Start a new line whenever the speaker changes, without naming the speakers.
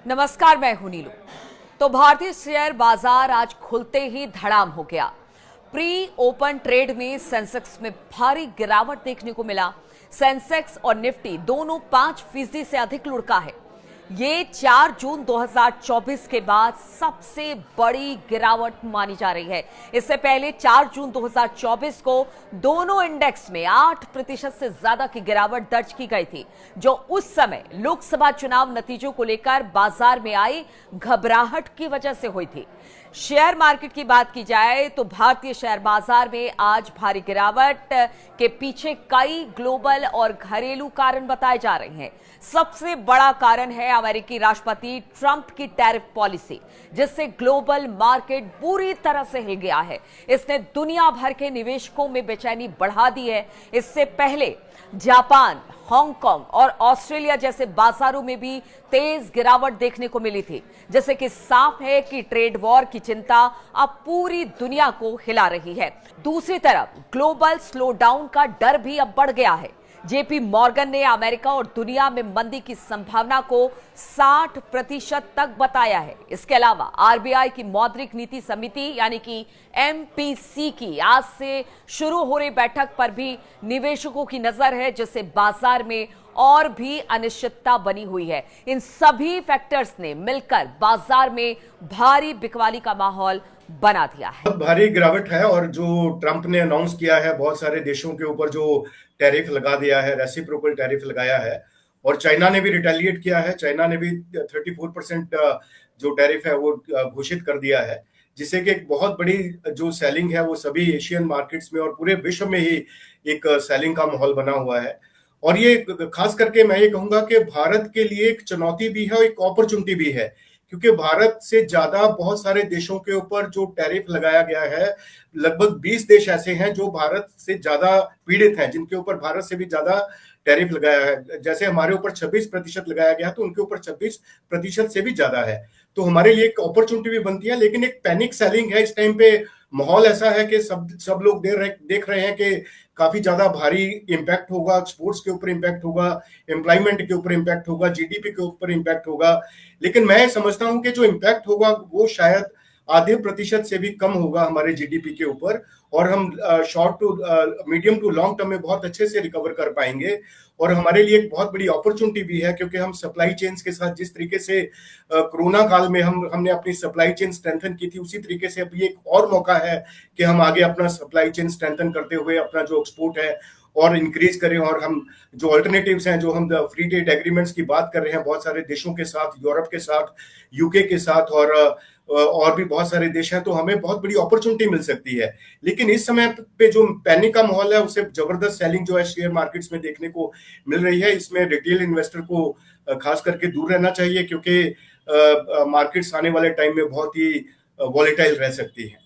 नमस्कार, मैं हूं नीलू। तो भारतीय शेयर बाजार आज खुलते ही धड़ाम हो गया। प्री ओपन ट्रेड में सेंसेक्स में भारी गिरावट देखने को मिला। सेंसेक्स और निफ्टी दोनों 5% से अधिक लुढ़का है। ये 4 जून 2024 के बाद सबसे बड़ी गिरावट मानी जा रही है। इससे पहले 4 जून 2024 को दोनों इंडेक्स में 8% से ज्यादा की गिरावट दर्ज की गई थी, जो उस समय लोकसभा चुनाव नतीजों को लेकर बाजार में आई घबराहट की वजह से हुई थी। शेयर मार्केट की बात की जाए तो भारतीय शेयर बाजार में आज भारी गिरावट के पीछे कई ग्लोबल और घरेलू कारण बताए जा रहे हैं। सबसे बड़ा कारण है अमेरिकी राष्ट्रपति ट्रंप की टैरिफ पॉलिसी, जिससे ग्लोबल मार्केट बुरी तरह से हिल गया है। इसने दुनिया भर के निवेशकों में बेचैनी बढ़ा दी है। इससे पहले जापान, हांगकांग और ऑस्ट्रेलिया जैसे बाजारों में भी तेज गिरावट देखने को मिली थी, जैसे कि साफ है कि ट्रेड वॉर की चिंता अब पूरी दुनिया को हिला रही है। दूसरी तरफ ग्लोबल स्लोडाउन का डर भी अब बढ़ गया है। जेपी मॉर्गन ने अमेरिका और दुनिया में मंदी की संभावना को 60% तक बताया है। इसके अलावा आरबीआई की मौद्रिक नीति समिति यानी कि एमपीसी की आज से शुरू हो रही बैठक पर भी निवेशकों की नजर है, जिससे बाजार में और भी अनिश्चितता बनी हुई है। इन सभी फैक्टर्स ने मिलकर बाजार में भारी बिकवाली का माहौल बना दिया है।
बहुत भारी गिरावट है और जो ट्रंप ने अनाउंस किया है बहुत सारे देशों के ऊपर जो टैरिफ लगा दिया है, रेसिप्रोकल टैरिफ लगाया है, और चाइना ने भी रिटेलिएट किया है। चाइना ने भी 34% जो टैरिफ है वो घोषित कर दिया है, जिससे कि एक बहुत बड़ी जो सेलिंग है वो सभी एशियन मार्केट्स में और पूरे विश्व में ही एक सेलिंग का माहौल बना हुआ है। और ये खास करके मैं ये कहूंगा कि भारत के लिए एक चुनौती भी है और एक अपॉर्चुनिटी भी है, क्योंकि भारत से ज्यादा बहुत सारे देशों के ऊपर जो टैरिफ लगाया गया है, लगभग 20 देश ऐसे हैं जो भारत से ज्यादा पीड़ित हैं, जिनके ऊपर भारत से भी ज्यादा टैरिफ लगाया है। जैसे हमारे ऊपर 26% लगाया गया तो उनके ऊपर 26% से भी ज्यादा है। तो हमारे लिए एक अपॉर्चुनिटी भी बनती है, लेकिन एक पैनिक सेलिंग है। इस टाइम पे माहौल ऐसा है कि सब लोग देख रहे हैं कि काफी ज्यादा भारी इंपैक्ट होगा, एक्सपोर्ट्स के ऊपर इंपैक्ट होगा, एम्प्लॉयमेंट के ऊपर इंपैक्ट होगा, जीडीपी के ऊपर इंपैक्ट होगा। लेकिन मैं समझता हूं कि जो इंपैक्ट होगा वो शायद आधे प्रतिशत से भी कम होगा हमारे जीडीपी के ऊपर, और हम short to medium to long term में बहुत अच्छे से रिकवर कर पाएंगे। और हमारे लिए एक बहुत बड़ी अपॉर्चुनिटी भी है, क्योंकि हम सप्लाई चेन्स के साथ जिस तरीके से कोरोना काल में हमने अपनी सप्लाई चेन स्ट्रेंथन की थी, उसी तरीके से अभी एक और मौका है कि हम आगे अपना सप्लाई चेन स्ट्रेंथन करते हुए अपना जो एक्सपोर्ट है और इंक्रीज करें। और हम जो अल्टरनेटिव्स हैं, जो हम फ्री ट्रेड एग्रीमेंट्स की बात कर रहे हैं बहुत सारे देशों के साथ, यूरोप के साथ, यूके के साथ, और भी बहुत सारे देश हैं, तो हमें बहुत बड़ी अपॉर्चुनिटी मिल सकती है। लेकिन इस समय पे जो पैनिक का माहौल है, उससे जबरदस्त सेलिंग जो है शेयर मार्केट्स में देखने को मिल रही है। इसमें रिटेल इन्वेस्टर को खास करके दूर रहना चाहिए, क्योंकि मार्केट्स आने वाले टाइम में बहुत ही वॉलेटाइल रह सकती है।